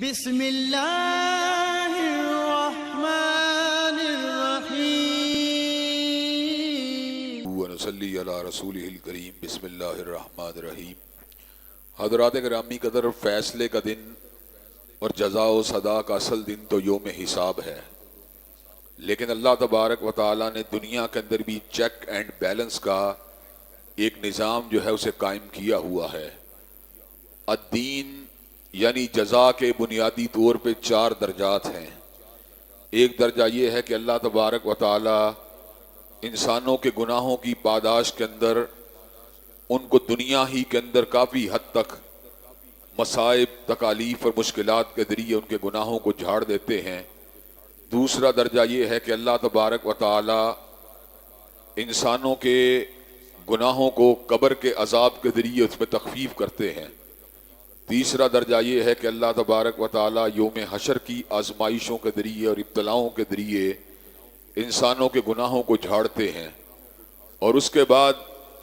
بسم اللہ الرحمن الرحیم ونصلی علی رسولہ الکریم بسم اللہ الرحمن الرحیم۔ حضرات گرامی قدر، فیصلے کا دن اور جزا و سزا کا اصل دن تو یوم حساب ہے، لیکن اللہ تبارک و تعالی نے دنیا کے اندر بھی چیک اینڈ بیلنس کا ایک نظام جو ہے اسے قائم کیا ہوا ہے۔ الدین یعنی جزا کے بنیادی طور پہ 4 درجات ہیں۔ ایک درجہ یہ ہے کہ اللہ تبارک و تعالی انسانوں کے گناہوں کی پاداش کے اندر ان کو دنیا ہی کے اندر کافی حد تک مصائب، تکالیف اور مشکلات کے ذریعے ان کے گناہوں کو جھاڑ دیتے ہیں۔ دوسرا درجہ یہ ہے کہ اللہ تبارک و تعالی انسانوں کے گناہوں کو قبر کے عذاب کے ذریعے اس میں تخفیف کرتے ہیں۔ تیسرا درجہ یہ ہے کہ اللہ تبارک و تعالی یوم حشر کی آزمائشوں کے ذریعے اور ابتلاؤں کے ذریعے انسانوں کے گناہوں کو جھاڑتے ہیں۔ اور اس کے بعد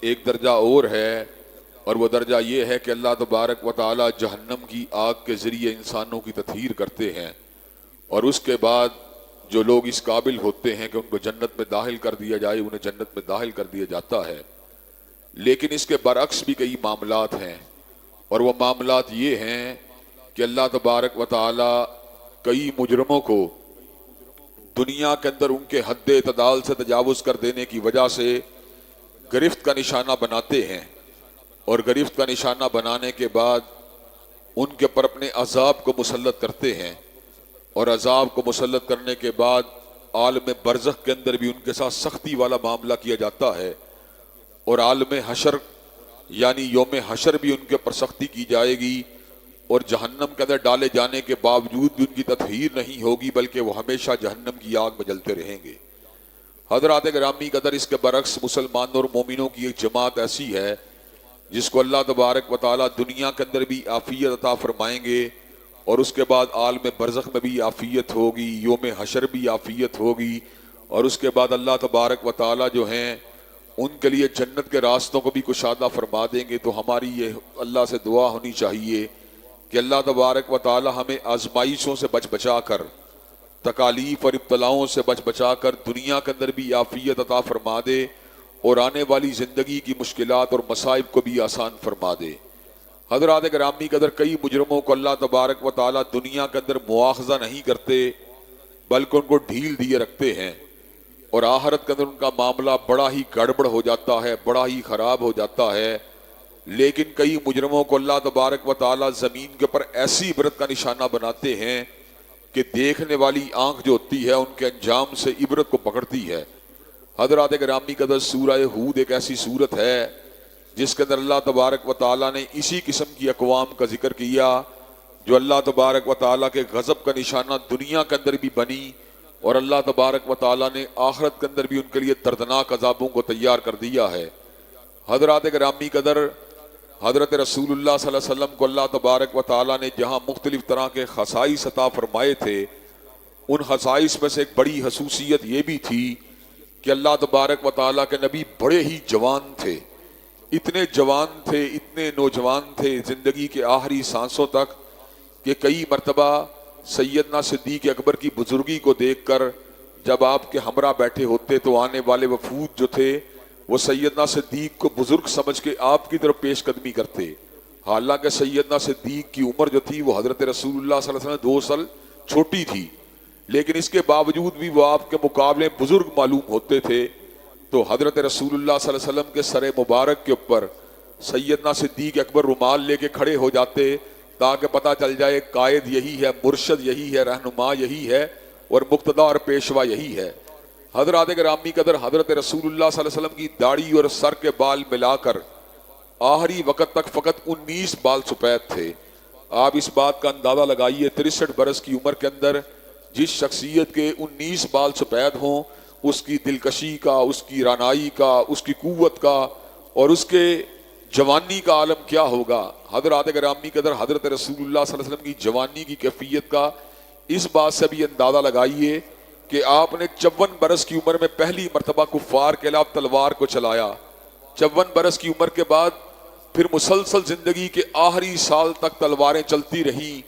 ایک درجہ اور ہے، اور وہ درجہ یہ ہے کہ اللہ تبارک و تعالی جہنم کی آگ کے ذریعے انسانوں کی تطہیر کرتے ہیں، اور اس کے بعد جو لوگ اس قابل ہوتے ہیں کہ ان کو جنت میں داخل کر دیا جائے انہیں جنت میں داخل کر دیا جاتا ہے۔ لیکن اس کے برعکس بھی کئی معاملات ہیں، اور وہ معاملات یہ ہیں کہ اللہ تبارک و تعالی کئی مجرموں کو دنیا کے اندر ان کے حد اعتدال سے تجاوز کر دینے کی وجہ سے گرفت کا نشانہ بناتے ہیں، اور گرفت کا نشانہ بنانے کے بعد ان کے پر اپنے عذاب کو مسلط کرتے ہیں، اور عذاب کو مسلط کرنے کے بعد عالم برزخ کے اندر بھی ان کے ساتھ سختی والا معاملہ کیا جاتا ہے، اور عالم حشر یعنی یوم حشر بھی ان کے پر سختی کی جائے گی، اور جہنم کے اندر ڈالے جانے کے باوجود بھی ان کی تطہیر نہیں ہوگی بلکہ وہ ہمیشہ جہنم کی آگ میں جلتے رہیں گے۔ حضرات گرامی قدر، اس کے برعکس مسلمانوں اور مومنوں کی ایک جماعت ایسی ہے جس کو اللہ تبارک و تعالی دنیا کے اندر بھی عافیت عطا فرمائیں گے، اور اس کے بعد عالم برزخ میں بھی عافیت ہوگی، یوم حشر بھی عافیت ہوگی، اور اس کے بعد اللہ تبارک و تعالی جو ہیں ان کے لیے جنت کے راستوں کو بھی کشادہ فرما دیں گے۔ تو ہماری یہ اللہ سے دعا ہونی چاہیے کہ اللہ تبارک و تعالی ہمیں آزمائشوں سے بچ بچا کر، تکالیف اور ابتلاؤں سے بچ بچا کر دنیا کے اندر بھی عافیت عطا فرما دے، اور آنے والی زندگی کی مشکلات اور مصائب کو بھی آسان فرما دے۔ حضرات گرامی قدر، کئی مجرموں کو اللہ تبارک و تعالی دنیا کے اندر مواخذہ نہیں کرتے بلکہ ان کو ڈھیل دیے رکھتے ہیں، اور آخرت کے اندر ان کا معاملہ بڑا ہی گڑبڑ ہو جاتا ہے، بڑا ہی خراب ہو جاتا ہے۔ لیکن کئی مجرموں کو اللہ تبارک و تعالی زمین کے اوپر ایسی عبرت کا نشانہ بناتے ہیں کہ دیکھنے والی آنکھ جو ہوتی ہے ان کے انجام سے عبرت کو پکڑتی ہے۔ حضرات گرامی قدر، سورہ ہود ایک ایسی سورت ہے جس کے اندر اللہ تبارک و تعالی نے اسی قسم کی اقوام کا ذکر کیا جو اللہ تبارک و تعالی کے غضب کا نشانہ دنیا کے اندر بھی بنی، اور اللہ تبارک و تعالی نے آخرت کے اندر بھی ان کے لیے دردناک عذابوں کو تیار کر دیا ہے۔ حضرات گرامی قدر، حضرت رسول اللہ صلی اللہ علیہ وسلم کو اللہ تبارک و تعالی نے جہاں مختلف طرح کے خصائص عطا فرمائے تھے، ان خصائص میں سے ایک بڑی خصوصیت یہ بھی تھی کہ اللہ تبارک و تعالی کے نبی بڑے ہی جوان تھے، اتنے جوان تھے، اتنے نوجوان تھے زندگی کے آخری سانسوں تک کہ کئی مرتبہ سیدنا صدیق اکبر کی بزرگی کو دیکھ کر جب آپ کے ہمراہ بیٹھے ہوتے تو آنے والے وفود جو تھے وہ سیدنا صدیق کو بزرگ سمجھ کے آپ کی طرف پیش قدمی کرتے، حالانکہ سیدنا صدیق کی عمر جو تھی وہ حضرت رسول اللہ صلی اللہ علیہ وسلم 2 سال چھوٹی تھی، لیکن اس کے باوجود بھی وہ آپ کے مقابلے بزرگ معلوم ہوتے تھے۔ تو حضرت رسول اللہ صلی اللہ علیہ وسلم کے سر مبارک کے اوپر سیدنا صدیق اکبر رومال لے کے کھڑے ہو جاتے تاکہ پتہ چل جائے قائد یہی ہے، مرشد یہی ہے، رہنما یہی ہے، اور مقتدی اور پیشوا یہی ہے۔ حضرات گرامی قدر، حضرت رسول اللہ صلی اللہ علیہ وسلم کی داڑھی اور سر کے بال ملا کر آخری وقت تک فقط 19 بال سفید تھے۔ آپ اس بات کا اندازہ لگائیے 63 برس کی عمر کے اندر جس شخصیت کے 19 بال سفید ہوں، اس کی دلکشی کا، اس کی رانائی کا، اس کی قوت کا اور اس کے جوانی کا عالم کیا ہوگا۔ حضرات گرامی قدر، حضرت رسول اللہ صلی اللہ علیہ وسلم کی جوانی کی کیفیت کا اس بات سے بھی اندازہ لگائیے کہ آپ نے 54 برس کی عمر میں پہلی مرتبہ کفار کے خلاف تلوار کو چلایا۔ 54 برس کی عمر کے بعد پھر مسلسل زندگی کے آخری سال تک تلواریں چلتی رہیں،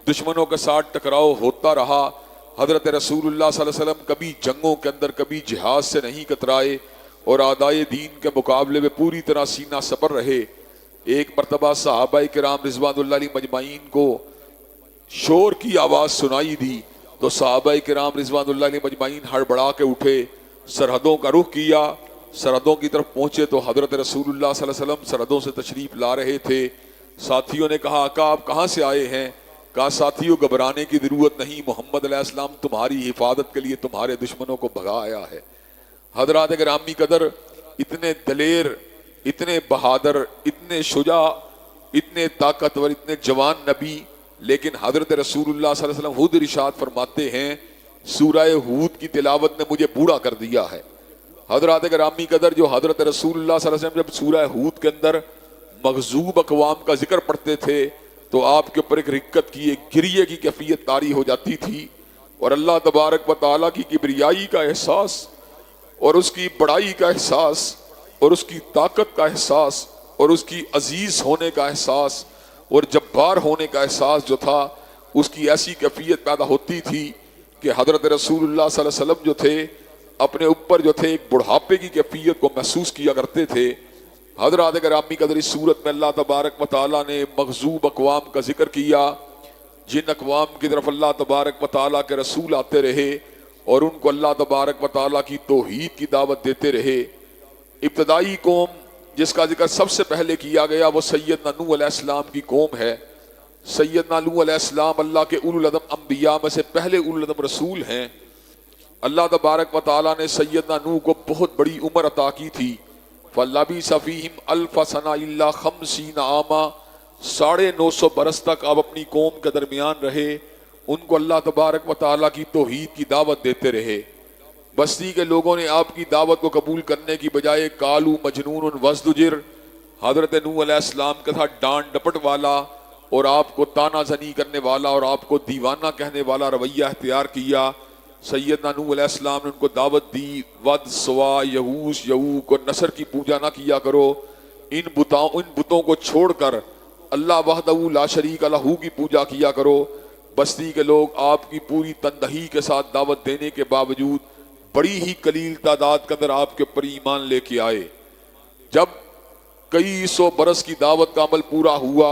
دشمنوں کے ساتھ ٹکراؤ ہوتا رہا. حضرت رسول اللہ صلی اللہ علیہ وسلم کبھی جنگوں کے اندر کبھی جہاد سے نہیں کترائے اور اعدائے دین کے مقابلے میں پوری طرح سینہ سپر رہے. ایک مرتبہ صحابہ کرام رضوان اللہ علیہ مجمعین کو شور کی آواز سنائی دی تو صحابہ کرام رضوان اللہ علیہ مجمعین ہڑبڑا کے اٹھے, سرحدوں کا رخ کیا, سرحدوں کی طرف پہنچے تو حضرت رسول اللہ صلی اللہ علیہ وسلم سرحدوں سے تشریف لا رہے تھے. ساتھیوں نے کہا آقا آپ کہاں سے آئے ہیں؟ کہا ساتھیوں گھبرانے کی ضرورت نہیں, محمد علیہ السلام تمہاری حفاظت کے لیے تمہارے دشمنوں کو بھگا آیا ہے. حضرات گرامی قدر, اتنے دلیر, اتنے بہادر, اتنے شجاع, اتنے طاقتور, اتنے جوان نبی, لیکن حضرت رسول اللہ صلی اللہ علیہ وسلم خود ارشاد فرماتے ہیں سورہ ہود کی تلاوت نے مجھے بوڑھا کر دیا ہے. حضرات گرامی قدر, جو حضرت رسول اللہ صلی اللہ علیہ وسلم جب سورہ ہود کے اندر مغضوب اقوام کا ذکر پڑھتے تھے تو آپ کے اوپر ایک رقت کی, ایک گریے کی کیفیت طاری ہو جاتی تھی, اور اللہ تبارک و تعالیٰ کی کبریائی کا احساس اور اس کی بڑائی کا احساس اور اس کی طاقت کا احساس اور اس کی عزیز ہونے کا احساس اور جبار ہونے کا احساس جو تھا, اس کی ایسی کیفیت پیدا ہوتی تھی کہ حضرت رسول اللہ صلی اللہ علیہ وسلم جو تھے اپنے اوپر جو تھے ایک بڑھاپے کی کیفیت کو محسوس کیا کرتے تھے. حضرات گرامی قدر, اس صورت میں اللہ تبارک و تعالیٰ نے مغضوب اقوام کا ذکر کیا, جن اقوام کی طرف اللہ تبارک و تعالیٰ کے رسول آتے رہے اور ان کو اللہ تبارک و تعالیٰ کی توحید کی دعوت دیتے رہے. ابتدائی قوم جس کا ذکر سب سے پہلے کیا گیا وہ سیدنا نوح علیہ السلام کی قوم ہے. سیدنا نوح علیہ السلام اللہ کے اولو العزم انبیاء میں سے پہلے اولو العزم رسول ہیں. اللہ تبارک و تعالیٰ نے سیدنا نوح کو بہت بڑی عمر عطا کی تھی. فَلَبِثَ فِيهِمْ أَلْفَ سَنَةٍ إِلَّا 50 عَامًا, 950 برس تک آپ اپنی قوم کے درمیان رہے, ان کو اللہ تبارک و تعالیٰ کی توحید کی دعوت دیتے رہے. بستی کے لوگوں نے آپ کی دعوت کو قبول کرنے کی بجائے کالو مجنون وازدجر, حضرت نوح علیہ السلام کے ساتھ ڈانٹ ڈپٹ والا اور آپ کو تانا زنی کرنے والا اور آپ کو دیوانہ کہنے والا رویہ اختیار کیا. سیدنا نوح علیہ السلام نے ان کو دعوت دی ود, سوا, یغوث, یعوق اور نصر کی پوجا نہ کیا کرو, ان بتوں کو چھوڑ کر اللہ وحدہ لا شریک لہ کی پوجا کیا کرو. بستی کے لوگ آپ کی پوری تندہی کے ساتھ دعوت دینے کے باوجود بڑی ہی قلیل تعداد کے اندر آپ کے اوپر ایمان لے کے آئے. جب کئی سو برس کی دعوت کا عمل پورا ہوا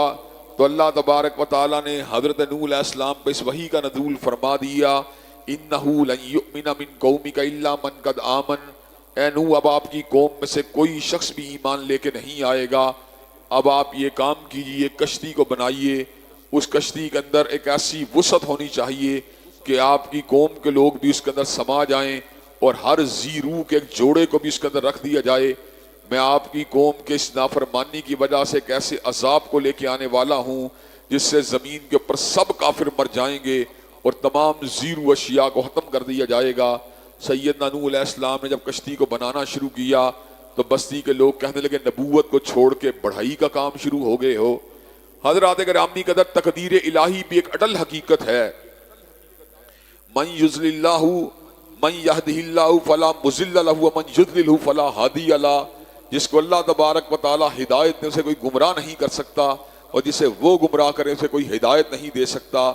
تو اللہ تبارک و تعالیٰ نے حضرت نوح علیہ السلام پہ اس وحی کا نزول فرما دیا اِنَّهُ لَن يُؤْمِنَ مِن قَوْمِكَ إِلَّا مَن قَدْ آمَنَ. اے نوح, اب آپ کی قوم میں سے کوئی شخص بھی ایمان لے کے نہیں آئے گا. اب آپ یہ کام کیجئے, کشتی کو بنائیے, اس کشتی کے اندر ایک ایسی وسعت ہونی چاہیے کہ آپ کی قوم کے لوگ بھی اس کے اندر سما جائیں اور ہر ذی روح کے ایک جوڑے کو بھی اس کے اندر رکھ دیا جائے. میں آپ کی قوم کے اس نافرمانی کی وجہ سے ایک ایسے عذاب کو لے کے آنے والا ہوں جس سے زمین کے اوپر سب کافر مر جائیں گے اور تمام زیرو اشیاء کو ختم کر دیا جائے گا. سیدنا نوح علیہ السلام نے جب کشتی کو بنانا شروع کیا تو بستی کے لوگ کہنے لگے نبوت کو چھوڑ کے بڑھائی کا کام شروع ہو گئے ہو. حضرات گرامی قدر, تقدیر الہی بھی ایک اٹل حقیقت ہے. من یضلل اللہ من یہدہ اللہ فلا مضل لہ ومن یضللہ فلا ہادی لہ. جس کو اللہ تبارک و تعالی ہدایت دے اسے کوئی گمراہ نہیں کر سکتا اور جسے وہ گمراہ کرے اسے کوئی ہدایت نہیں دے سکتا.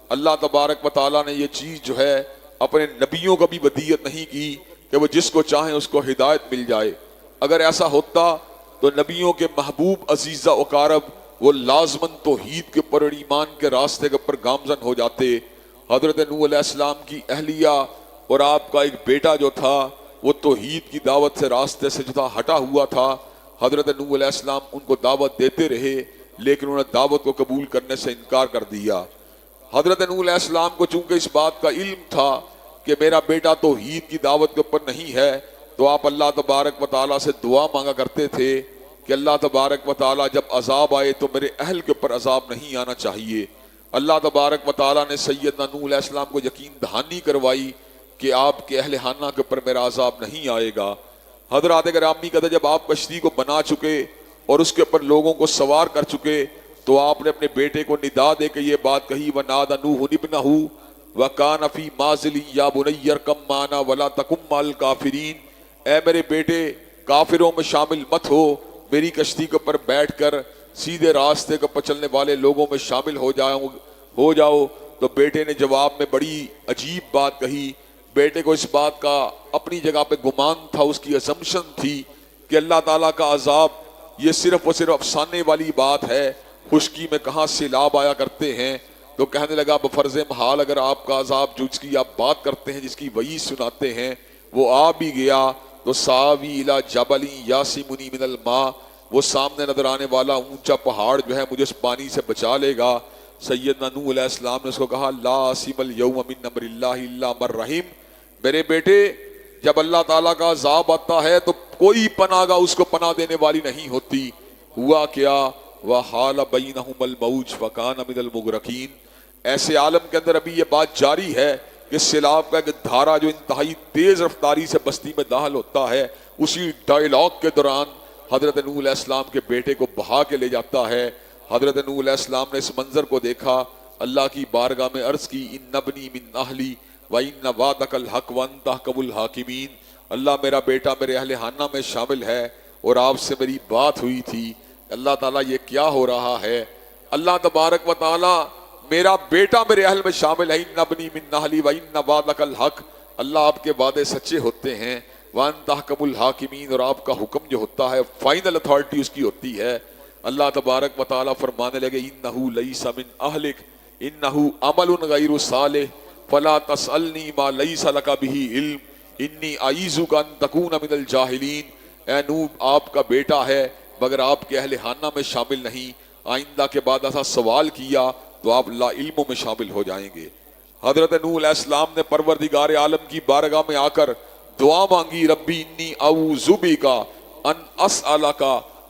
اللہ تبارک و تعالیٰ نے یہ چیز جو ہے اپنے نبیوں کو بھی ودیت نہیں کی کہ وہ جس کو چاہیں اس کو ہدایت مل جائے. اگر ایسا ہوتا تو نبیوں کے محبوب عزیزہ اقارب وہ لازماً توحید کے اوپر اور ایمان کے راستے کے اوپر گامزن ہو جاتے. حضرت نوح علیہ السلام کی اہلیہ اور آپ کا ایک بیٹا جو تھا وہ توحید کی دعوت سے راستے سے جو تھا ہٹا ہوا تھا. حضرت نوح علیہ السلام ان کو دعوت دیتے رہے لیکن انہوں نے دعوت کو قبول کرنے سے انکار کر دیا. حضرت نوح علیہ السلام کو چونکہ اس بات کا علم تھا کہ میرا بیٹا توحید کی دعوت کے اوپر نہیں ہے تو آپ اللہ تبارک و تعالیٰ سے دعا مانگا کرتے تھے کہ اللہ تبارک و تعالیٰ جب عذاب آئے تو میرے اہل کے اوپر عذاب نہیں آنا چاہیے. اللہ تبارک و تعالیٰ نے سیدنا نوح علیہ السلام کو یقین دہانی کروائی کہ آپ کے اہل خانہ کے اوپر میرا عذاب نہیں آئے گا. حضرات گرامی قدر, جب آپ کشتی کو بنا چکے اور اس کے اوپر لوگوں کو سوار کر چکے تو آپ نے اپنے بیٹے کو ندا دے کے یہ بات کہی وَنَادَ نُوحٌ ابْنَهُ وَكَانَ فِي مَعْزِلٍ يَا بُنَيَّ ارْكَب مَعَنَا وَلَا تَكُن مَعَ الْكَافِرِينَ. اے میرے بیٹے کافروں میں شامل مت ہو, میری کشتی کے اوپر بیٹھ کر سیدھے راستے کے اوپر چلنے والے لوگوں میں شامل ہو ہو جاؤ. تو بیٹے نے جواب میں بڑی عجیب بات کہی. بیٹے کو اس بات کا اپنی جگہ پہ گمان تھا, اس کی اسمپشن تھی کہ اللہ تعالیٰ کا عذاب یہ صرف اور صرف افسانے والی بات ہے, خشکی میں کہاں سیلاب آیا کرتے ہیں. تو کہنے لگا بفرض محال اگر آپ کا عذاب جو اس کی آپ بات کرتے ہیں, جس کی وعید سناتے ہیں, وہ آ بھی گیا تو ساوی الی جبل یاسمنی من الماء, وہ سامنے نظر آنے والا اونچا پہاڑ جو ہے مجھے اس پانی سے بچا لے گا. سیدنا نوح علیہ السلام نے اس کو کہا لا عاصم اليوم من امر اللہ الا من رحم. میرے بیٹے جب اللہ تعالیٰ کا عذاب آتا ہے تو کوئی پناہ گاہ اس کو پناہ دینے والی نہیں ہوتی. ہوا کیا وحال بینہم الموج فکان من المغرقین. ایسے عالم کے اندر ابھی یہ بات جاری ہے کہ سیلاب کا ایک دھارا جو انتہائی تیز رفتاری سے بستی میں داخل ہوتا ہے, اسی ڈائیلاگ کے دوران حضرت نوح علیہ السلام کے بیٹے کو بہا کے لے جاتا ہے. حضرت نوح علیہ السلام نے اس منظر کو دیکھا, اللہ کی بارگاہ میں عرض کی ان ابنی من اہلی وَإِنَّ وَعْدَكَ الْحَقُّ وَأَنْتَ أَحْكَمُ الْحَاكِمِينَ. اللہ میرا بیٹا میرے اہل خانہ میں شامل ہے اور آپ سے میری بات ہوئی تھی. اللہ تعالیٰ یہ کیا ہو رہا ہے؟ اللہ تبارک و تعالیٰ میرا بیٹا میرے اہل میں شامل ہے. ان ابنی من اہلی وَإِنَّ وَعْدَكَ الْحَقُّ. اللہ آپ کے وعدے سچے ہوتے ہیں. وَأَنْتَ أَحْكَمُ الْحَاكِمِينَ, اور آپ کا حکم جو ہوتا ہے فائنل اتھارٹی اس کی ہوتی ہے. اللہ تبارک و تعالیٰ فرمانے لگے اِنَّهُ لَيْسَ مِنْ أَهْلِكَ إِنَّهُ عَمَلٌ غَيْرُ صَالِحٍ فَلَا تَسْأَلْنِي مَا لَيْسَ لَكَ بِهِ عِلْمٌ إِنِّي أَعِيذُكَ أَن تَكُونَ مِنَ الْجَاهِلِينَ. اے نوح آپ کا بیٹا ہے مگر آپ کے اہل خانہ میں شامل نہیں. آئندہ کے بعد ایسا سوال کیا تو آپ لا علموں میں شامل ہو جائیں گے. حضرت نوح علیہ السلام نے پروردگار عالم کی بارگاہ میں آ کر دعا مانگی ربی انی اعوذ بک ان اسألک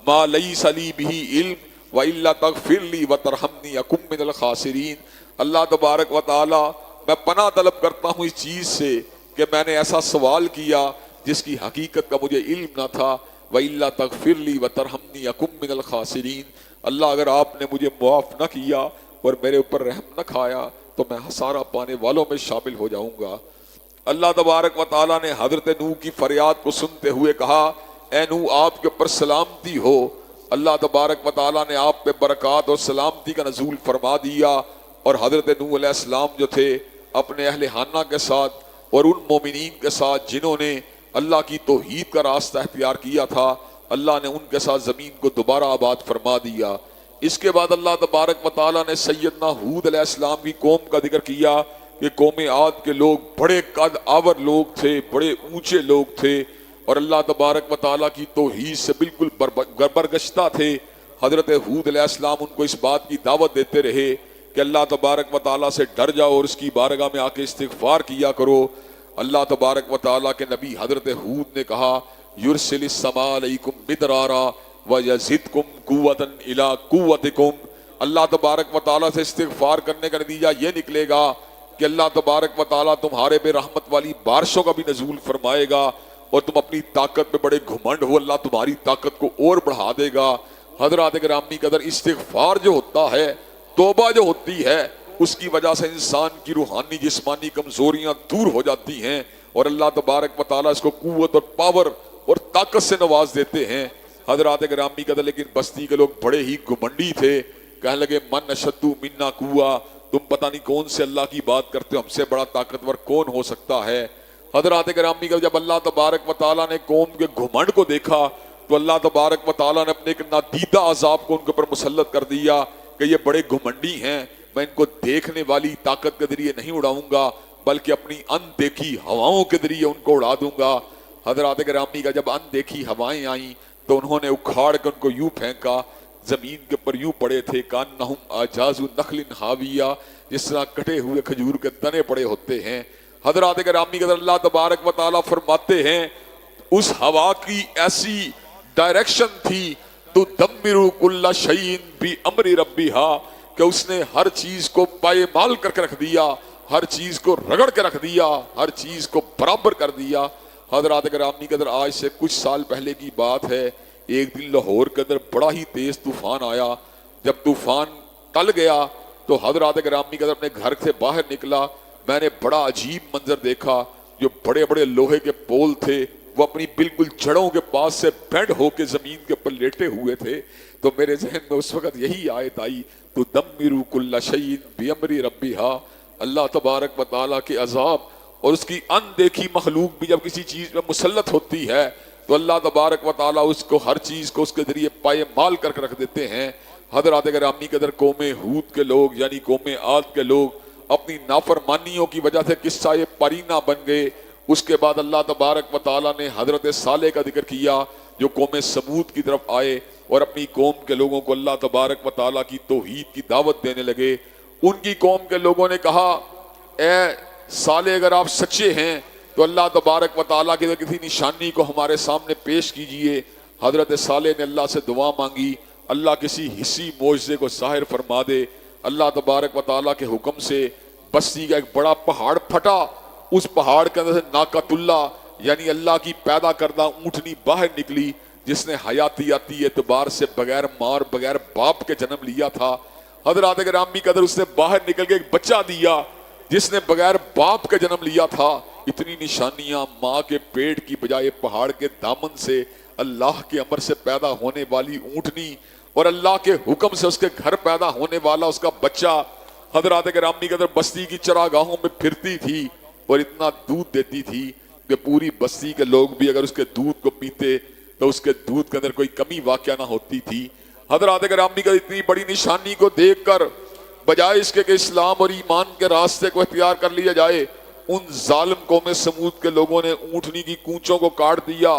ما لیس لی بہ علم والا تغفر لی وترحمنی اکن من الخاسرین. اللہ تبارک و تعالی میں پناہ طلب کرتا ہوں اس چیز سے کہ میں نے ایسا سوال کیا جس کی حقیقت کا مجھے علم نہ تھا. وَإِلَّا تَغْفِرْ لِي وَتَرْحَمْنِي أَكُن مِّنَ الْخَاسِرِينَ. اللہ اگر آپ نے مجھے معاف نہ کیا اور میرے اوپر رحم نہ کھایا تو میں خسارہ پانے والوں میں شامل ہو جاؤں گا. اللہ تبارک و تعالیٰ نے حضرت نوح کی فریاد کو سنتے ہوئے کہا اے نوح آپ کے اوپر سلامتی ہو. اللہ تبارک و تعالیٰ نے آپ پہ برکات اور سلامتی کا نزول فرما دیا. اور حضرت نوح علیہ السلام جو تھے اپنے اہل خانہ کے ساتھ اور ان مومنین کے ساتھ جنہوں نے اللہ کی توحید کا راستہ اختیار کیا تھا, اللہ نے ان کے ساتھ زمین کو دوبارہ آباد فرما دیا. اس کے بعد اللہ تبارک و تعالیٰ نے سیدنا ہود علیہ السلام کی قوم کا ذکر کیا کہ قوم عاد کے لوگ بڑے قد آور لوگ تھے, بڑے اونچے لوگ تھے اور اللہ تبارک و تعالیٰ کی توحید سے بالکل برگشتہ تھے. حضرت ہود علیہ السلام ان کو اس بات کی دعوت دیتے رہے کہ اللہ تبارک و تعالیٰ سے ڈر جاؤ اور اس کی بارگاہ میں آ کے استغفار کیا کرو. اللہ تبارک و تعالیٰ کے نبی حضرت ہود نے کہا یرسل السماء علیکم مدرارا ویزدکم قوتا الی قوتکم. اللہ تبارک و تعالیٰ سے استغفار کرنے کا نتیجہ یہ نکلے گا کہ اللہ تبارک و تعالیٰ تمہارے بے رحمت والی بارشوں کا بھی نزول فرمائے گا اور تم اپنی طاقت پہ بڑے گھمنڈ ہو, اللہ تمہاری طاقت کو اور بڑھا دے گا. حضرات گرامی قدر استغفار جو ہوتا ہے, توبہ جو ہوتی ہے, اس کی وجہ سے انسان کی روحانی جسمانی کمزوریاں دور ہو جاتی ہیں اور اللہ تبارک و تعالیٰ اس کو قوت اور پاور اور طاقت سے نواز دیتے ہیں. حضرات گرامی قدر لیکن بستی کے لوگ بڑے ہی گھمنڈی تھے, کہنے لگے من اشد منا قوہ, تم پتہ نہیں کون سے اللہ کی بات کرتے ہو, ہم سے بڑا طاقتور کون ہو سکتا ہے. حضرات گرامی قدر جب اللہ تبارک و تعالیٰ نے قوم کے گھمنڈ کو دیکھا تو اللہ تبارک و تعالیٰ نے اپنے ایک نادیدہ عذاب کو ان کے اوپر مسلط کر دیا کہ یہ بڑے گھمنڈی ہیں, میں ان کو دیکھنے والی طاقت کے ذریعے نہیں اڑاؤں گا بلکہ اپنی ان دیکھی ہواؤں کے ذریعے ان کو اڑا دوں گا. حضرات گرامی کا جب ان دیکھی ہوائیں آئیں تو انہوں نے اکھاڑ کر ان کو یوں پھینکا, زمین کے اوپر یوں پڑے تھے کانہم اعجاز نخل خاویہ, جس طرح کٹے ہوئے کھجور کے تنے پڑے ہوتے ہیں. حضرات گرامی کا اللہ تبارک و تعالیٰ فرماتے ہیں اس ہوا کی ایسی ڈائریکشن تھی تو دمر کل شیء بامر ربھا کہ اس نے ہر چیز کو پائمال کر کے رکھ دیا, ہر چیز کو رگڑ کے رکھ دیا, ہر چیز کو برابر کر دیا. حضرات گرامی قدر آج سے کچھ سال پہلے کی بات ہے, ایک دن لاہور کے اندر بڑا ہی تیز طوفان آیا. جب طوفان ٹل گیا تو حضرات گرامی قدر اپنے گھر سے باہر نکلا, میں نے بڑا عجیب منظر دیکھا. جو بڑے بڑے لوہے کے پول تھے وہ اپنی بالکل جڑوں کے پاس سے بینڈ ہو کے زمین کے اوپر لیٹے ہوئے تھے. تو میرے ذہن میں اس وقت یہی آیت آئی تدمر کل شیء بامر ربھا، اللہ تبارک و تعالیٰ کے عذاب اور اس کی اندیکھی مخلوق بھی جب کسی چیز میں مسلط ہوتی ہے تو اللہ تبارک و تعالیٰ اس کو ہر چیز کو اس کے ذریعے پائے مال کر کے رکھ دیتے ہیں۔ حضرات گرامی قدر قوم ہود کے لوگ یعنی قوم عاد کے لوگ اپنی نافرمانیوں کی وجہ سے قصہ پرینہ بن گئے۔ اس کے بعد اللہ تبارک و تعالیٰ نے حضرت صالح کا ذکر کیا جو قوم سمود کی طرف آئے اور اپنی قوم کے لوگوں کو اللہ تبارک و تعالیٰ کی توحید کی دعوت دینے لگے۔ ان کی قوم کے لوگوں نے کہا اے صالح اگر آپ سچے ہیں تو اللہ تبارک و تعالیٰ کی کسی نشانی کو ہمارے سامنے پیش کیجئے۔ حضرت صالح نے اللہ سے دعا مانگی اللہ کسی حسی معجزے کو ظاہر فرما دے۔ اللہ تبارک و تعالیٰ کے حکم سے بستی کا ایک بڑا پہاڑ پھٹا، اس پہاڑ کے اندر سے ناقۃ اللہ یعنی اللہ کی پیدا کردہ اونٹنی باہر نکلی جس نے حیاتیاتی اعتبار سے بغیر ماں اور بغیر باپ کے جنم لیا تھا۔ حضرات گرامی قدر اس نے باہر نکل کے ایک بچہ دیا جس نے بغیر باپ کے جنم لیا تھا۔ اتنی نشانیاں ماں کے پیٹ کی بجائے پہاڑ کے دامن سے اللہ کے امر سے پیدا ہونے والی اونٹنی اور اللہ کے حکم سے اس کے گھر پیدا ہونے والا اس کا بچہ حضرات گرامی قدر بستی کی چراگاہوں میں پھرتی تھی اور اتنا دودھ دیتی تھی کہ پوری بستی کے لوگ بھی اگر اس کے دودھ کو پیتے تو اس کے دودھ کے اندر کوئی کمی واقع نہ ہوتی تھی۔ حضرات گرامی قدر اتنی بڑی نشانی کو دیکھ کر بجائے اس کے کہ اسلام اور ایمان کے راستے کو اختیار کر لیا جائے، ان ظالم قوم سمود کے لوگوں نے اونٹنی کی کونچوں کو کاٹ دیا،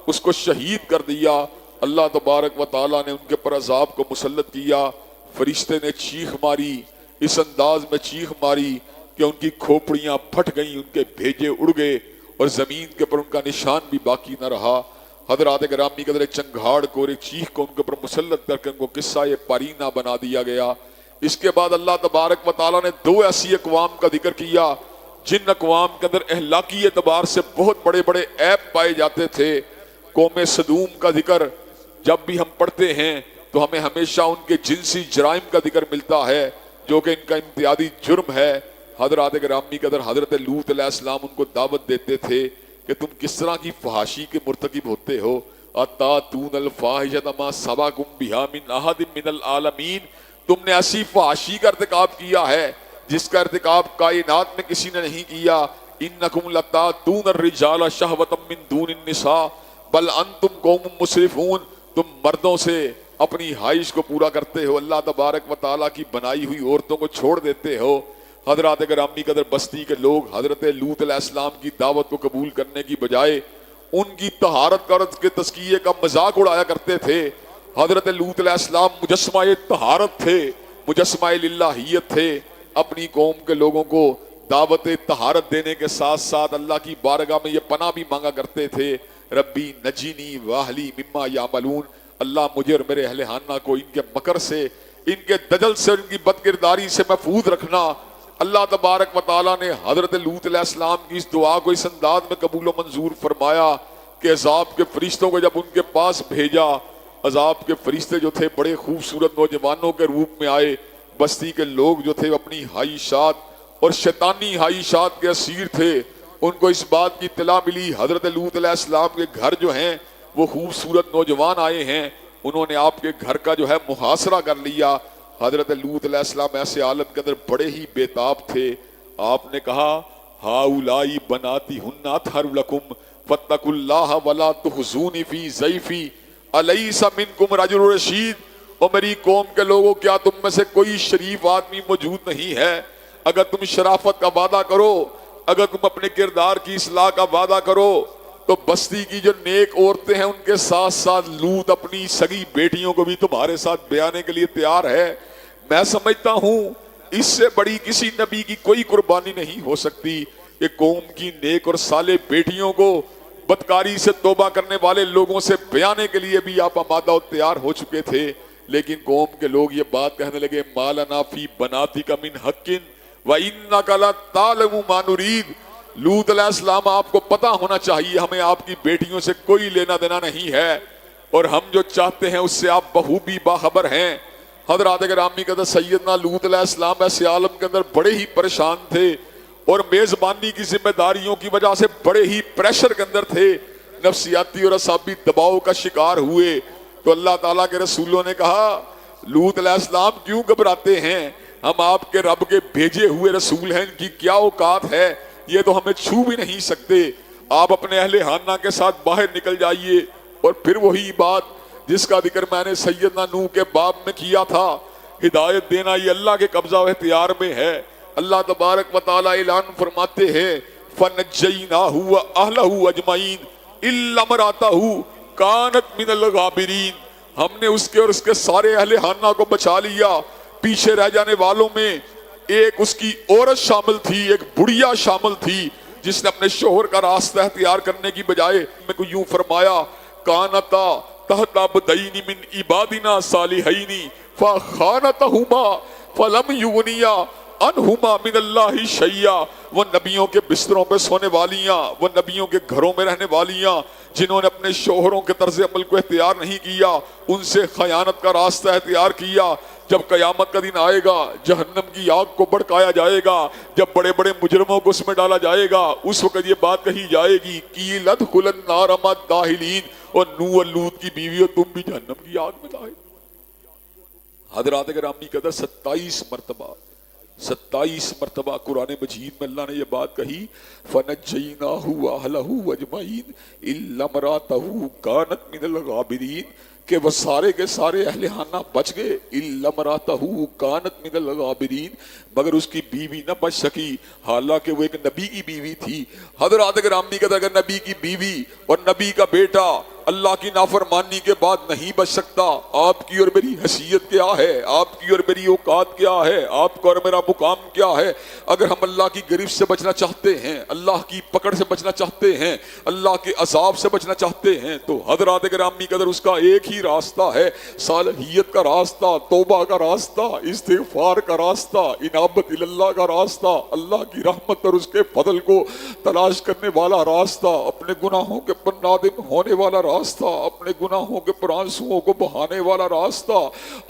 اس کو شہید کر دیا۔ اللہ تبارک و تعالیٰ نے ان کے پر عذاب کو مسلط کیا۔ فرشتے نے چیخ ماری، اس انداز میں چیخ ماری کہ ان کی کھوپڑیاں پھٹ گئیں، ان کے بھیجے اڑ گئے اور زمین کے پر ان کا نشان بھی باقی نہ رہا۔ حضرات گرامی قدر ایک چنگھاڑ کو اور ایک چیخ کو ان کے پر مسلط کر کے ان کو قصہ پرینہ بنا دیا گیا۔ اس کے بعد اللہ تبارک و تعالیٰ نے دو ایسی اقوام کا ذکر کیا جن اقوام کے اندر اخلاقی اعتبار سے بہت بڑے بڑے عیب پائے جاتے تھے۔ قوم سدوم کا ذکر جب بھی ہم پڑھتے ہیں تو ہمیں ہمیشہ ان کے جنسی جرائم کا ذکر ملتا ہے جو کہ ان کا امتیازی جرم ہے۔ حضرات گرامی قدر حضرت لوط علیہ السلام ان کو دعوت دیتے تھے کہ تم کس طرح کی فحاشی کے مرتکب ہوتے ہو۔ اتاتون الفاحشۃ ما سبقکم بہا من احد من العالمین، تم نے ایسی فحاشی کا ارتکاب کیا ہے جس کا ارتکاب کائنات میں کسی نے نہیں کیا۔ انکم لتاتون الرجال شہوۃ من دون النساء بل انتم قوم مسرفون، تم مردوں سے اپنی خواہش کو پورا کرتے ہو، اللہ تبارک و تعالیٰ کی بنائی ہوئی عورتوں کو چھوڑ دیتے ہو۔ حضرات گرامی قدر بستی کے لوگ حضرت لوط علیہ السلام کی دعوت کو قبول کرنے کی بجائے ان کی طہارت کے تزکیے کا مذاق اڑایا کرتے تھے۔ حضرت لوط علیہ السلام مجسمہ طہارت تھے، مجسمہ للہیت تھے، اپنی قوم کے لوگوں کو دعوت طہارت دینے کے ساتھ ساتھ اللہ کی بارگاہ میں یہ پناہ بھی مانگا کرتے تھے، ربی نجینی واہلی مما یعملون، اللہ مجھے اور میرے اہل خانہ کو ان کے مکر سے، ان کے دجل سے، ان کی بد کرداری سے محفوظ رکھنا۔ اللہ تبارک و تعالیٰ نے حضرت لوط علیہ السلام کی اس دعا کو اس انداز میں قبول و منظور فرمایا کہ عذاب کے فرشتوں کو جب ان کے پاس بھیجا، عذاب کے فرشتے جو تھے بڑے خوبصورت نوجوانوں کے روپ میں آئے۔ بستی کے لوگ جو تھے اپنی خواہشات اور شیطانی خواہشات کے اسیر تھے، ان کو اس بات کی اطلاع ملی حضرت لوط علیہ السلام کے گھر جو ہیں وہ خوبصورت نوجوان آئے ہیں، انہوں نے آپ کے گھر کا جو ہے محاصرہ کر لیا۔ حضرت لوط علیہ السلام ایسے عالم کے اندر بڑے ہی بےتاب تھے، آپ نے کہا ہاؤلائی بناتی ہن اطہر لکم فاتقوا اللہ ولا تخزونی فی ضیفی الیس منکم رجل رشید، اور میری قوم کے لوگوں کیا تم میں سے کوئی شریف آدمی موجود نہیں ہے؟ اگر تم شرافت کا وعدہ کرو، اگر تم اپنے کردار کی اصلاح کا وعدہ کرو تو بستی کی جو نیک عورتیں ہیں ان کے ساتھ ساتھ لوط اپنی سگی بیٹیوں کو بھی تمہارے ساتھ بیانے کے لیے تیار ہے۔ میں سمجھتا ہوں اس سے بڑی کسی نبی کی کوئی قربانی نہیں ہو سکتی کہ قوم کی نیک اور صالح بیٹیوں کو بدکاری سے توبہ کرنے والے لوگوں سے بیانے کے لیے بھی آپ آمادہ و تیار ہو چکے تھے، لیکن قوم کے لوگ یہ بات کہنے لگے ما لنا فی بناتک من حق وَإِنَّكَ لَتَعْلَمُ مَا نُرِيدُ، لوط علیہ السلام آپ کو پتہ ہونا چاہیے ہمیں آپ کی بیٹیوں سے کوئی لینا دینا نہیں ہے، اور ہم جو چاہتے ہیں اس سے آپ بخوبی باخبر ہیں۔ حضرات گرامی قدر سیدنا لوط علیہ السلام ایسے عالم کے اندر بڑے ہی پریشان تھے اور میزبانی کی ذمہ داریوں کی وجہ سے بڑے ہی پریشر کے اندر تھے، نفسیاتی اور اعصابی دباؤ کا شکار ہوئے۔ تو اللہ تعالیٰ کے رسولوں نے کہا لوط علیہ السلام کیوں گھبراتے ہیں؟ ہم آپ کے رب کے بھیجے ہوئے رسول ہیں، ان کی کیا اوقات ہے، یہ تو ہمیں چھو بھی نہیں سکتے۔ آپ اپنے اہل خانہ کے ساتھ باہر نکل جائیے۔ اور پھر وہی بات جس کا ذکر میں نے سیدنا نوح کے باب میں کیا تھا، ہدایت دینا یہ اللہ کے قبضہ و اختیار میں ہے۔ اللہ تبارک و تعالی اعلان فرماتے ہیں فَنَجَّيْنَاهُ وَأَهْلَهُ أَجْمَعِينَ إِلَّا امْرَأَتَهُ كَانَتْ مِنَ الْغَابِرِينَ، ہم نے اس کے اور اس کے سارے اہل خانہ کو بچا لیا۔ پیچھے رہ جانے والوں میں ایک اس کی عورت شامل تھی، ایک بڑھیا شامل تھی، جس نے اپنے شوہر کا راستہ اختیار کرنے کی بجائے میں کو یوں فرمایا کانتا تحت عبدین من عبادنا صالحین فخانتہما فلم یغنیا عنہما من اللہ شیئا۔ وہ نبیوں کے بستروں پہ سونے والیاں، وہ نبیوں کے گھروں میں رہنے والیاں جنہوں نے اپنے شوہروں کے طرز عمل کو اختیار نہیں کیا، ان سے خیانت کا راستہ اختیار کیا۔ جب قیامت کا دن آئے گا، جہنم کی آگ کو بھڑکایا جائے گا، جب بڑے بڑے مجرموں کو اس میں ڈالا جائے گا، اس وقت یہ بات کہی جائے گی قیل ادخلوا النار مع الداخلین، اور نوح اور لوط کی بیوی اور تم بھی جہنم کی آگ میں داخل۔ حضرات گرامی قدر 27 مرتبہ قرآن مجید میں اللہ نے یہ بات کہی فَنَجَّيْنَاهُ وَأَهْلَهُ أَجْمَعِينَ إِلَّا امْرَأَتَهُ كَانَتْ مِنَ الْغَابِرِينَ، کہ وہ سارے کے سارے اہل خانہ بچ گئے۔ إِلَّا امْرَأَتَهُ كَانَتْ مِنَ الْغَابِرِينَ، مگر اس کی بیوی نہ بچ سکی، حالانکہ وہ ایک نبی کی بیوی تھی۔ حضرات گرامی قدر اگر نبی کی بیوی اور نبی کا بیٹا اللہ کی نافرمانی کے بعد نہیں بچ سکتا، آپ کی اور میری حیثیت کیا ہے، آپ کی اور میری اوقات کیا ہے، آپ کا اور میرا مقام کیا ہے؟ اگر ہم اللہ کی گرفت سے بچنا چاہتے ہیں، اللہ کی پکڑ سے بچنا چاہتے ہیں، اللہ کے عذاب سے بچنا چاہتے ہیں، تو حضرات گرامی قدر اس کا ایک ہی راستہ ہے، صالحیت کا راستہ، توبہ کا راستہ، استغفار کا راستہ، انابت اللہ کا راستہ، اللہ کی رحمت اور اس کے فضل کو تلاش کرنے والا راستہ، اپنے گناہوں کے پر نادم ہونے والا راستہ، اپنے گناہوں کے پر آنسوؤں کو بہانے والا راستہ،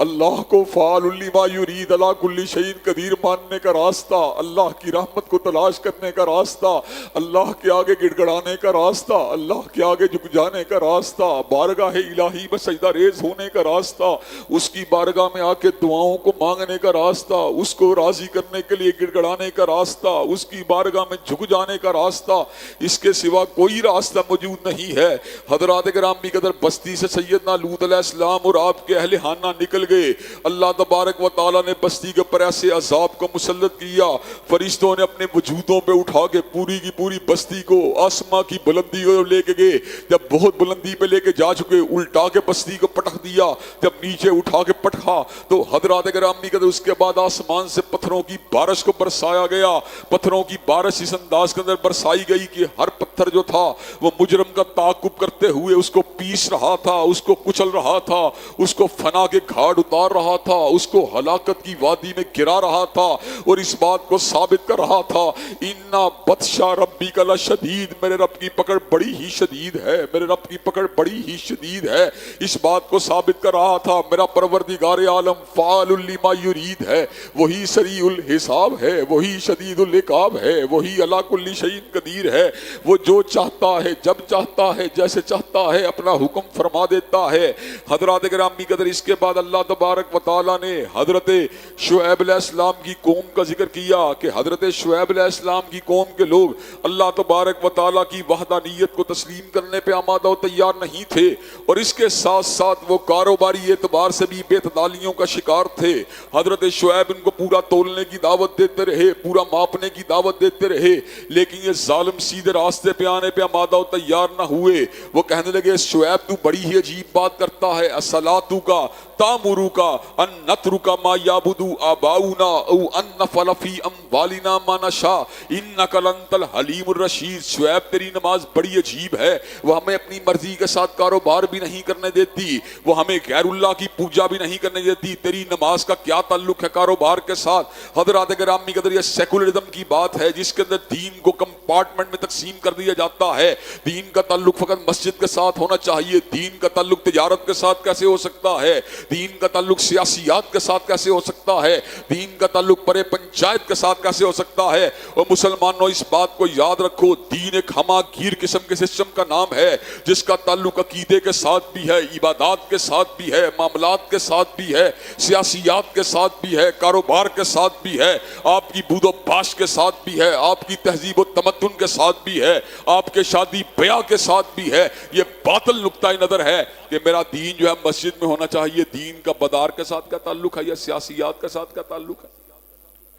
اللہ کو فعال لما یرید علی کل شیء قدیر ماننے کا راستہ، اللہ کی رحمت کو تلاش کرنے کا راستہ، اللہ کے آگے گڑ گڑانے کا راستہ، اللہ کے آگے جھک جانے کا راستہ، بارگاہ الہی میں سجدہ ریز ہونے کا راستہ، اس کی بارگاہ میں آ کے دعاؤں کو مانگنے کا راستہ، اس کو راضی کرنے کے لیے گڑ گڑانے کا راستہ، اس کی بارگاہ میں جھک جانے کا راستہ، اس کے سوا کوئی راستہ موجود نہیں ہے۔ حضرات گرامی قدر بستی سے سیدنا لوط علیہ السلام اور آپ کے اہل خانہ نکل گئے۔ اللہ تبارک و تعالیٰ نے بستی کے اوپر ایسے عذاب کو مسلط کیا، فرشتوں نے اپنے وجودوں پہ اٹھا کے پوری کی پوری بستی کو آسماں کی بلندی کو لے کے گئے۔ جب بہت بلندی پہ لے کے جا چکے، الٹا کے بستی کو پٹخ دیا، جب نیچے اٹھا کے پٹخا تو حضرات گرامی قدر اس کے بعد آسمان سے پتھروں کی بارش کو برسایا گیا۔ پتھروں کی بارش اس انداز کے اندر برسائی گئی کہ ہر پتھر جو تھا وہ مجرم کا تعاقب کرتے ہوئے اس کو پیس رہا تھا، اس کو کچل رہا تھا، اس کو فنا کے گھاٹ اتار رہا تھا، اس کو ہلاکت کی وادی میں گرا رہا تھا، اور اس بات کو ثابت کر رہا تھا اِنَّ بَطْشَ رَبِّكَ لَشَدِيدٌ، میرے رب کی پکڑ بڑی ہی شدید ہے، میرے رب کی پکڑ بڑی ہی شدید ہے۔ اس بات کو ثابت کر رہا تھا میرا پروردگار عالم فعال لما یرید ہے، وہی سریع الحساب ہے، وہی شدید العقاب ہے، وہی علی کل شیء قدیر ہے، وہ جو چاہتا ہے جب چاہتا ہے جیسے چاہتا ہے اپنا حکم فرما دیتا ہے۔ حضرات گرامی قدر اس کے بعد اللہ تبارک و تعالیٰ نے حضرت شعیب علیہ السلام کی قوم کا ذکر کیا کہ حضرت شعیب علیہ السلام کی قوم کے لوگ اللہ تبارک و تعالیٰ کی وحدانیت کو تسلیم کرنے پہ آمادہ و تیار نہیں تھے، اور اس کے ساتھ ساتھ وہ کاروباری اعتبار سے بھی بے اعتدالیوں کا شکار تھے۔ حضرت شعیب ان کو پورا تولنے کی دعوت دیتے رہے، پورا ماپنے کی دعوت دیتے رہے، لیکن یہ ظالم سیدھے راستے پہ آنے پہ آمادہ و تیار نہ ہوئے۔ وہ کہنے لگے شعیب تو بڑی ہی عجیب بات کرتا ہے، اصلاتو کا تامرو کا ان نترو کا ما یابدو آباؤنا او ان نفعل فی اموالنا ما نشاء انک لانت الحلیم الرشید۔ شعیب تیری نماز بڑی عجیب ہے، وہ ہمیں اپنی مرضی کے ساتھ کاروبار بھی نہیں کرنے دیتی، وہ ہمیں غیر اللہ کی پوجا بھی نہیں کرنے دیتی، تیری نماز کا کیا تعلق ہے کاروبار کے ساتھ؟ حضرات گرامی قدر یہ سیکولرزم کی بات ہے جس کے اندر دین کو کمپارٹمنٹ میں تقسیم کر دیا جاتا ہے، دین کا تعلق فقط مسجد کے ساتھ ساتھ ہونا چاہیے؟ دین کا تعلق تجارت کے ساتھ کیسے ہو سکتا ہے؟ دین کا تعلق سیاسیات کے ساتھ کیسے ہو سکتا ہے؟ دین کا تعلق بڑے پنچایت کے ساتھ کیسے ہو سکتا ہے؟ اور مسلمانوں اس بات کو یاد رکھو، دین ایک ہمہ گیر قسم کے سسٹم کا نام ہے جس کا تعلق عقیدے کے ساتھ بھی ہے، عبادات کے ساتھ بھی ہے، معاملات کے ساتھ بھی ہے، سیاسیات کے ساتھ بھی ہے، کاروبار کے ساتھ بھی ہے، آپ کی بود و باش کے ساتھ بھی ہے، آپ کی تہذیب و تمدن کے ساتھ بھی ہے، آپ کے شادی بیاہ کے ساتھ بھی ہے۔ یہ باطل نقطہ نظر ہے کہ میرا دین جو ہے مسجد میں ہونا چاہیے، دین کا بدار کے ساتھ کا تعلق ہے یا سیاسیات کے ساتھ کا تعلق ہے؟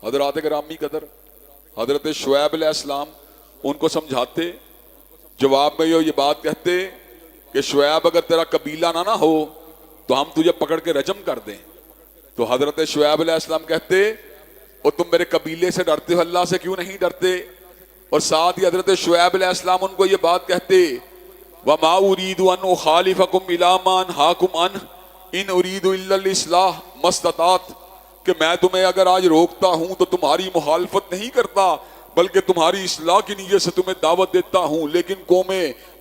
حضرات گرامی قدر، حضرت شعیب علیہ السلام ان کو سمجھاتے، جواب میں یہ بات کہتے کہ شعیب اگر تیرا قبیلہ نہ ہو تو ہم تجھے پکڑ کے رجم کر دیں۔ تو حضرت شعیب علیہ السلام کہتے، اور تم میرے قبیلے سے ڈرتے ہو، اللہ سے کیوں نہیں ڈرتے؟ اور ساتھ ہی حضرت شعیب علیہ السلام ان کو یہ بات کہتے، وَمَا أُرِيدُ أَنْ أُخَالِفَكُمْ إِلَىٰ مَا أَنْهَاكُمْ عَنْهُ إِنْ أُرِيدُ إِلَّا الْإِصْلَاحَ مَا اسْتَطَعْتُ، کہ میں تمہیں اگر آج روکتا ہوں تو تمہاری مخالفت نہیں کرتا بلکہ تمہاری اصلاح کی نیت سے تمہیں دعوت دیتا ہوں۔ لیکن قوم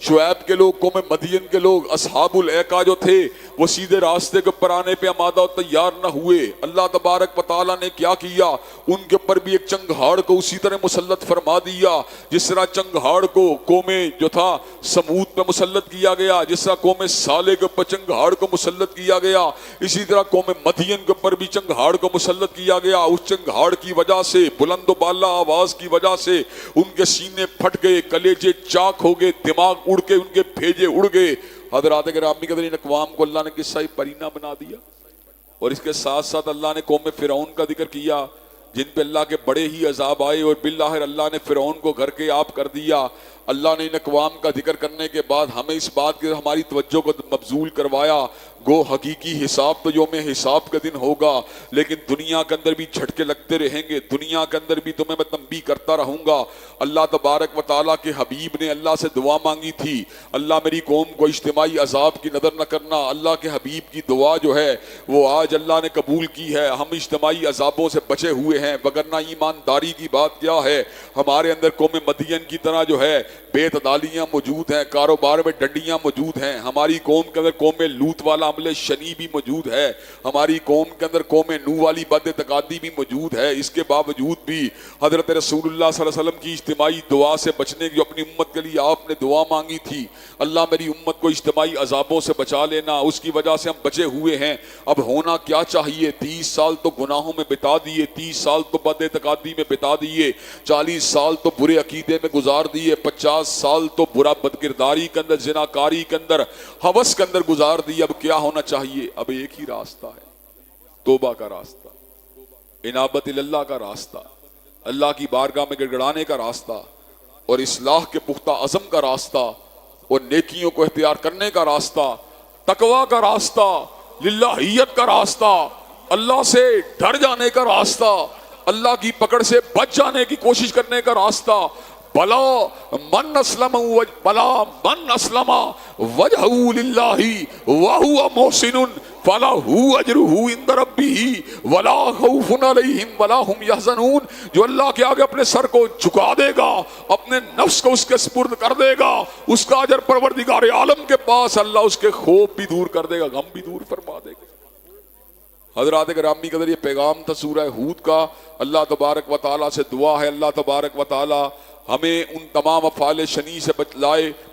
شعیب کے لوگ، قوم مدین کے لوگ، اصحاب الایکا جو تھے، وہ سیدھے راستے کے اوپر آنے پہ آمادہ و تیار نہ ہوئے۔ اللہ تبارک و تعالیٰ نے کیا کیا؟ ان کے اوپر بھی ایک چنگھاڑ کو اسی طرح مسلط فرما دیا جس طرح چنگھاڑ کو قوم جو تھا سمود پہ مسلط کیا گیا، جس طرح قوم صالح کے اوپر چنگھاڑ کو مسلط کیا گیا، اسی طرح قوم مدین کے اوپر بھی چنگھاڑ کو مسلط کیا گیا۔ اس چنگھاڑ کی وجہ سے، بلند و بالا آواز کی وجہ سے ان کے سینے پھٹ گئے، کلیجے چاک ہو گئے، دماغ اڑ کے ان کے بھیجے اڑ گئے۔ حضرات گرامی قدر، ان اقوام کو اللہ نے قصہ پرینہ بنا دیا۔ اور اس کے ساتھ ساتھ اللہ نے قوم فرعون کا ذکر کیا جن پہ اللہ کے بڑے ہی عذاب آئے، اور بالآخر اللہ نے فرعون کو گھر کے آپ کر دیا۔ اللہ نے ان اقوام کا ذکر کرنے کے بعد ہمیں اس بات کی ہماری توجہ کو مبذول کروایا، گو حقیقی حساب تو یوم حساب کا دن ہوگا، لیکن دنیا کے اندر بھی جھٹکے لگتے رہیں گے، دنیا کے اندر بھی تمہیں میں تنبیہ کرتا رہوں گا۔ اللہ تبارک و تعالیٰ کے حبیب نے اللہ سے دعا مانگی تھی، اللہ میری قوم کو اجتماعی عذاب کی نظر نہ کرنا۔ اللہ کے حبیب کی دعا جو ہے وہ آج اللہ نے قبول کی ہے، ہم اجتماعی عذابوں سے بچے ہوئے ہیں۔ وگرنہ ایمانداری کی بات کیا ہے، ہمارے اندر قوم مدین کی طرح جو ہے بے تعدالیاں موجود ہیں، کاروبار میں ڈنڈیاں موجود ہیں، ہماری قوم کے اندر قوم لوط والا عمل شنی بھی موجود ہے، ہماری قوم کے اندر قوم نوح والی بد اعتقادی بھی موجود ہے۔ اس کے باوجود بھی حضرت رسول اللہ صلی اللہ علیہ وسلم کی اجتماعی دعا سے بچنے کی، اپنی امت کے لیے آپ نے دعا مانگی تھی، اللہ میری امت کو اجتماعی عذابوں سے بچا لینا، اس کی وجہ سے ہم بچے ہوئے ہیں۔ اب ہونا کیا چاہیے؟ 30 سال تو گناہوں میں بتا دیے، 30 سال تو بد اعتقادی میں بتا دیے، 40 سال تو برے عقیدے میں گزار دیے، 50 سال تو برا بدکرداری کے اندر، زناکاری کے اندر، ہوس کے اندر گزار دیے۔ اب کیا ہونا چاہیے؟ اب ایک ہی راستہ ہے، توبہ کا راستہ، انابت اللہ کا راستہ، اللہ کی بارگاہ میں گڑ گڑانے کا راستہ، اور اصلاح کے پختہ عزم کا راستہ، اور نیکیوں کو اختیار کرنے کا راستہ، تقوی کا راستہ، للہیت کا راستہ، اللہ سے ڈر جانے کا راستہ، اللہ کی پکڑ سے بچ جانے کی کوشش کرنے کا راستہ۔ بلا من اسلم وجہہ للہ وہو محسن فلہ اجرہ عند ربہ ولا خوف علیہم ولا ہم یحزنون۔ جو اللہ کے آگے اپنے سر کو جھکا دے گا، اپنے نفس کو اس کے سپرد کر دے گا، اس کا اجر پروردگار عالم کے پاس، اللہ اس کے خوف بھی دور کر دے گا، غم بھی دور فرما دے گا۔ حضرات گرامی قدر، یہ پیغام تھا سورہ ہود کا۔ اللہ تبارک و تعالیٰ سے دعا ہے اللہ تبارک و تعالیٰ ہمیں ان تمام افعال شنی سے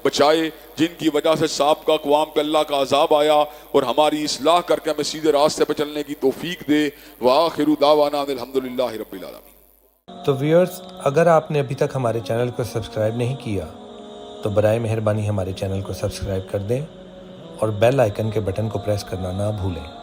بچائے جن کی وجہ سے سابقہ اقوام پہ اللہ کا عذاب آیا، اور ہماری اصلاح کر کے ہمیں سیدھے راستے پہ چلنے کی توفیق دے۔ وآخر دعوانا الحمدللہ رب العالمین۔ تو ویورز، اگر آپ نے ابھی تک ہمارے چینل کو سبسکرائب نہیں کیا تو برائے مہربانی ہمارے چینل کو سبسکرائب کر دیں اور بیل آئیکن کے بٹن کو پریس کرنا نہ بھولیں۔